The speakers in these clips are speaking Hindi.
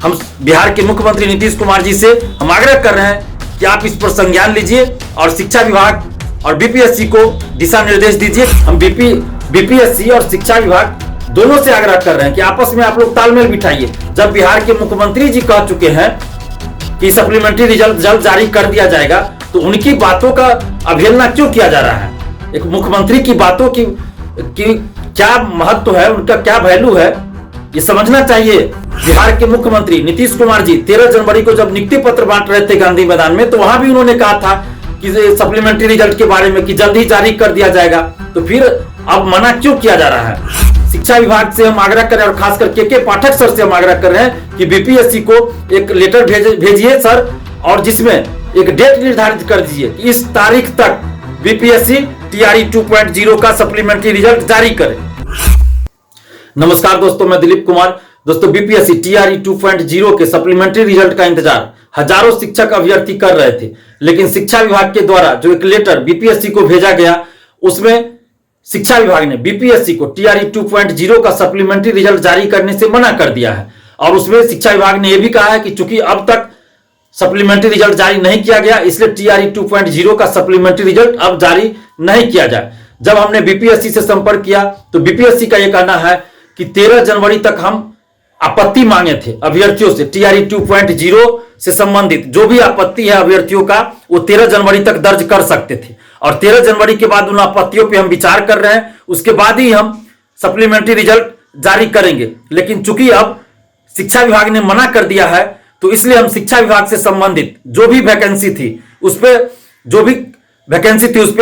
हम बिहार के मुख्यमंत्री नीतीश कुमार जी से हम आग्रह कर रहे हैं कि आप इस पर संज्ञान लीजिए और शिक्षा विभाग और बीपीएससी को दिशा निर्देश दीजिए। हम बीपीएससी और शिक्षा विभाग दोनों से आग्रह कर रहे हैं कि आपस में आप लोग तालमेल बिठाइए। जब बिहार के मुख्यमंत्री जी कह चुके हैं कि सप्लीमेंट्री रिजल्ट जल्द जारी कर दिया जाएगा, तो उनकी बातों का अवहेलना क्यों किया जा रहा है? एक मुख्यमंत्री की बातों की क्या महत्व है, उनका क्या वैल्यू है, ये समझना चाहिए। बिहार के मुख्यमंत्री नीतीश कुमार जी 13 जनवरी को जब नियुक्ति पत्र बांट रहे थे गांधी मैदान में, तो वहां भी उन्होंने कहा था कि सप्लीमेंट्री रिजल्ट के बारे में कि जल्द ही जारी कर दिया जाएगा। तो फिर अब मना क्यों किया जा रहा है? शिक्षा विभाग से हम आग्रह कर रहे हैं और खासकर के पाठक सर से हम आग्रह कर रहे हैं कि बीपीएससी को एक लेटर भेजिए सर, और जिसमें एक डेट निर्धारित कर दीजिए कि इस तारीख तक बीपीएससी टीआरई 2.0 का सप्लीमेंट्री रिजल्ट जारी करे। नमस्कार दोस्तों, मैं दिलीप कुमार। दोस्तों, बीपीएससी टीआरई 2.0 के सप्लीमेंट्री रिजल्ट का इंतजार हजारों शिक्षक अभ्यर्थी कर रहे थे, लेकिन शिक्षा विभाग के द्वारा जो एक लेटर बीपीएससी को भेजा गया, उसमें शिक्षा विभाग ने बीपीएससी को टीआरई 2.0 का सप्लीमेंट्री रिजल्ट जारी करने से मना कर दिया है। और उसमें शिक्षा विभाग ने यह भी कहा है कि चूंकि अब तक सप्लीमेंट्री रिजल्ट जारी नहीं किया गया, इसलिए टीआरई 2.0 का सप्लीमेंट्री रिजल्ट अब जारी नहीं किया जाए। जब हमने बीपीएससी से संपर्क किया तो बीपीएससी का यह कहना है कि 13 जनवरी तक हम आपत्ति मांगे थे अभ्यर्थियों से। टीआरई 2.0 से संबंधित जो भी आपत्ति है अभ्यर्थियों का, वो 13 जनवरी तक दर्ज कर सकते थे, और 13 जनवरी के बाद उन आपत्तियों पे हम विचार कर रहे हैं। उसके बाद ही हम सप्लीमेंट्री रिजल्ट जारी करेंगे। लेकिन चूंकि अब शिक्षा विभाग ने मना कर दिया है, तो इसलिए हम शिक्षा विभाग से संबंधित जो भी वैकेंसी थी उस पर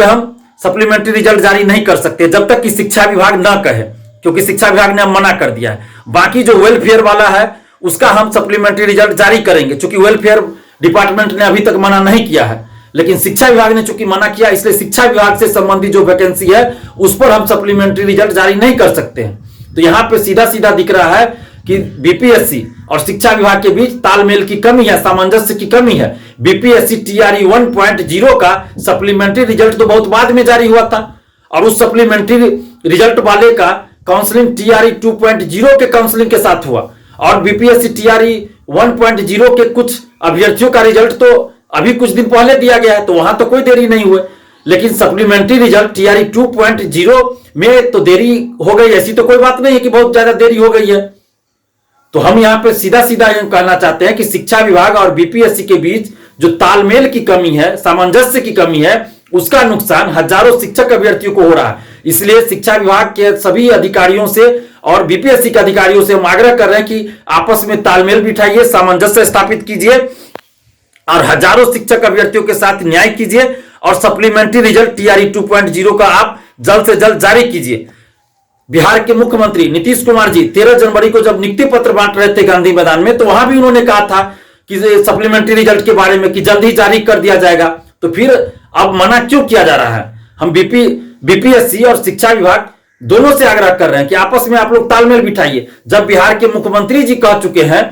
हम सप्लीमेंट्री रिजल्ट जारी नहीं कर सकते जब तक कि शिक्षा विभाग ना कहे, क्योंकि शिक्षा विभाग ने मना कर दिया है। बाकी जो वेलफेयर वाला है उसका हम सप्लीमेंट्री रिजल्ट जारी करेंगे, क्योंकि वेलफेयर डिपार्टमेंट ने अभी तक मना नहीं किया है। लेकिन शिक्षा विभाग ने चूंकि मना किया, इसलिए शिक्षा विभाग से संबंधित जो वैकेंसी है उस पर हम सप्लीमेंट्री रिजल्ट जारी नहीं कर सकते हैं। तो यहां पे सीधा सीधा दिख रहा है कि बीपीएससी और शिक्षा विभाग के बीच तालमेल की कमी है, सामंजस्य की कमी है। बीपीएससी टीआरई 1.0 का सप्लीमेंट्री रिजल्ट तो बहुत बाद में जारी हुआ था, और उस सप्लीमेंट्री रिजल्ट वाले का काउंसलिंग टीआरई 2.0 के काउंसलिंग के साथ हुआ, और बीपीएससी टीआरई 1.0 के कुछ अभ्यर्थियों का रिजल्ट तो अभी कुछ दिन पहले दिया गया है, तो वहां तो कोई देरी नहीं हुई। लेकिन सप्लीमेंट्री रिजल्ट टीआरई 2.0 में तो देरी हो गई, ऐसी तो कोई बात नहीं है कि बहुत ज्यादा देरी हो गई है। तो हम यहां पे सीधा सीधा कहना चाहते हैं कि शिक्षा विभाग और बीपीएससी के बीच जो तालमेल की कमी है, सामंजस्य की कमी है, उसका नुकसान हजारों शिक्षक अभ्यर्थियों को हो रहा है। इसलिए शिक्षा विभाग के सभी अधिकारियों से और बीपीएससी के अधिकारियों से हम आग्रह कर रहे हैं कि आपस में तालमेल बिठाइए, सामंजस्य स्थापित कीजिए और हजारों शिक्षक अभ्यर्थियों के साथ न्याय कीजिए, और सप्लीमेंट्री रिजल्ट टीआरई 2.0 का आप जल्द से जल्द जारी कीजिए। बिहार के मुख्यमंत्री नीतीश कुमार जी 13 जनवरी को जब नियुक्ति पत्र बांट रहे थे गांधी मैदान में, तो वहां भी उन्होंने कहा था कि सप्लीमेंट्री रिजल्ट के बारे में कि जल्द ही जारी कर दिया जाएगा। तो फिर अब मना क्यों किया जा रहा है? हम बीपीएससी और शिक्षा विभाग दोनों से आग्रह कर रहे हैं कि आपस में आप लोग तालमेल बिठाइए। जब बिहार के मुख्यमंत्री जी कह चुके हैं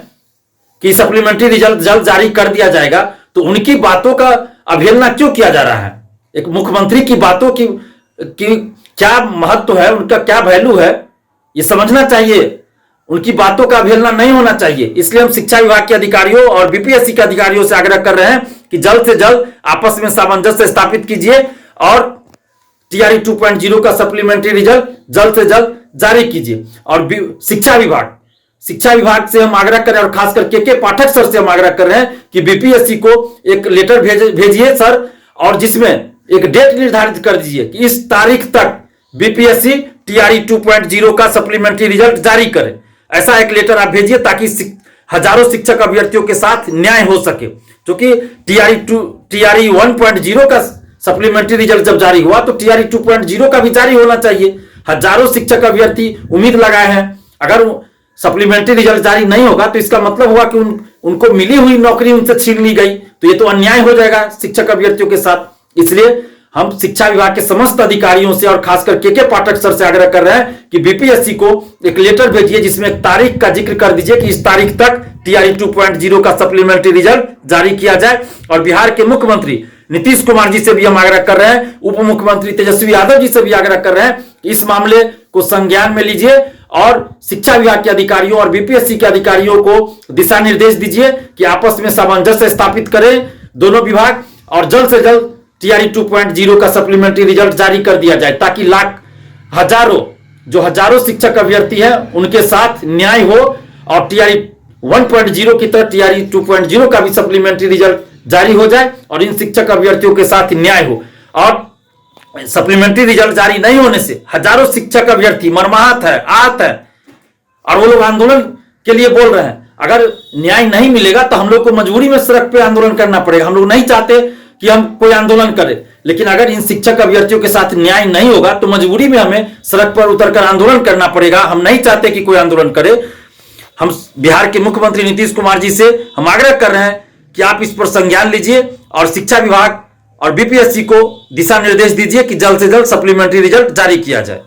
कि सप्लीमेंट्री रिजल्ट जल्द जारी कर दिया जाएगा, तो उनकी बातों का अवहेलना क्यों किया जा रहा है? एक मुख्यमंत्री की बातों की क्या महत्व है, उनका क्या वैल्यू है, ये समझना चाहिए। उनकी बातों का अवहेलना नहीं होना चाहिए। इसलिए हम शिक्षा विभाग के अधिकारियों और बीपीएससी के अधिकारियों से आग्रह कर रहे हैं कि जल्द से जल्द आपस में सामंजस्य स्थापित कीजिए और टीआरई 2.0 का सप्लीमेंट्री रिजल्ट जल्द से जल्द जारी कीजिए। और शिक्षा विभाग से हम आग्रह कर रहे हैं और खासकर के पाठक सर से हम आग्रह कर रहे हैं कि बीपीएससी को एक लेटर भेजिए सर, और जिसमें एक डेट निर्धारित कर दीजिए कि इस तारीख तक बीपीएससी टीआरई 2.0 का सप्लीमेंट्री रिजल्ट जारी करे। ऐसा एक लेटर आप भेजिए ताकि हजारों शिक्षक अभ्यर्थियों के साथ न्याय हो सके। क्योंकि टीआरई 1.0 का सप्लीमेंट्री रिजल्ट जब जारी हुआ, तो टीआरई 2.0 का भी जारी होना चाहिए। हजारों शिक्षक अभ्यर्थी उम्मीद लगाए हैं। अगर सप्लीमेंट्री रिजल्ट जारी नहीं होगा तो इसका मतलब हुआ कि उनको मिली हुई नौकरी उनसे छीन ली गई, तो ये तो अन्याय हो जाएगा शिक्षक अभ्यर्थियों के साथ। इसलिए हम शिक्षा विभाग के समस्त अधिकारियों से और खासकर के पाठक सर से आग्रह कर रहे हैं कि बीपीएससी को एक लेटर भेजिए जिसमें तारीख का जिक्र कर दीजिए कि इस तारीख तक टीआरई 2.0 का सप्लीमेंट्री रिजल्ट जारी किया जाए। और बिहार के मुख्यमंत्री नीतीश कुमार जी से भी हम आग्रह कर रहे हैं, उप मुख्यमंत्री तेजस्वी यादव जी से भी आग्रह कर रहे हैं, इस मामले को संज्ञान में लीजिए और शिक्षा विभाग के अधिकारियों और बीपीएससी के अधिकारियों को दिशा निर्देश दीजिए कि आपस में सामंजस्य स्थापित करें दोनों विभाग, और जल्द से जल्द टीआरई 2.0 का सप्लीमेंट्री रिजल्ट जारी कर दिया जाए, ताकि हजारों शिक्षक अभ्यर्थी हैं उनके साथ न्याय हो, और टीआरई 1.0 की तरह टीआरई 2.0 का भी सप्लीमेंट्री रिजल्ट जारी हो जाए और इन शिक्षक अभ्यर्थियों के साथ न्याय हो। और सप्लीमेंट्री रिजल्ट जारी नहीं होने से हजारों शिक्षक अभ्यर्थी मर्माहत है, आहत है, और वो लोग आंदोलन के लिए बोल रहे हैं। अगर न्याय नहीं मिलेगा तो हम लोग को मजबूरी में सड़क पे आंदोलन करना पड़ेगा। हम लोग नहीं चाहते कि हम कोई आंदोलन करें, लेकिन अगर इन शिक्षक अभ्यर्थियों के साथ न्याय नहीं होगा तो मजबूरी में हमें सड़क पर उतरकर आंदोलन करना पड़ेगा। हम नहीं चाहते कि कोई आंदोलन करे। हम बिहार के मुख्यमंत्री नीतीश कुमार जी से हम आग्रह कर रहे हैं कि आप इस पर संज्ञान लीजिए और शिक्षा विभाग और बीपीएससी को दिशा निर्देश दीजिए कि जल्द से जल्द सप्लीमेंट्री रिजल्ट जारी किया जाए।